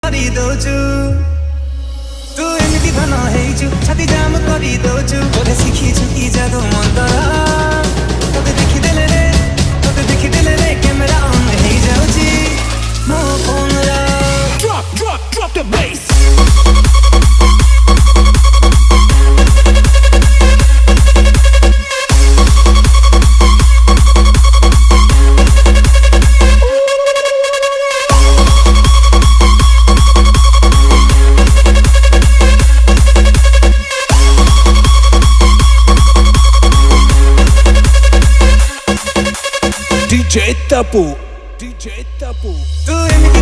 କରି ଦଉଛୁ ତୁ ଏମିତି ଧନ ହେଇଛୁ ଛାତି ଜାମ କରି ଦଉଛୁ ବୋଧେ ଶିଖିଛୁ କି ଯାଦୁ ମନ୍ତର ତତେ ଦେଖିଦେଲେ ରେ କ୍ୟାମେରା ଅନ୍ ହେଇଯାଉଛି ମୋ ଫୋନର Drop the bass. DJ Tapu. DJ Tapu. तू एମିତି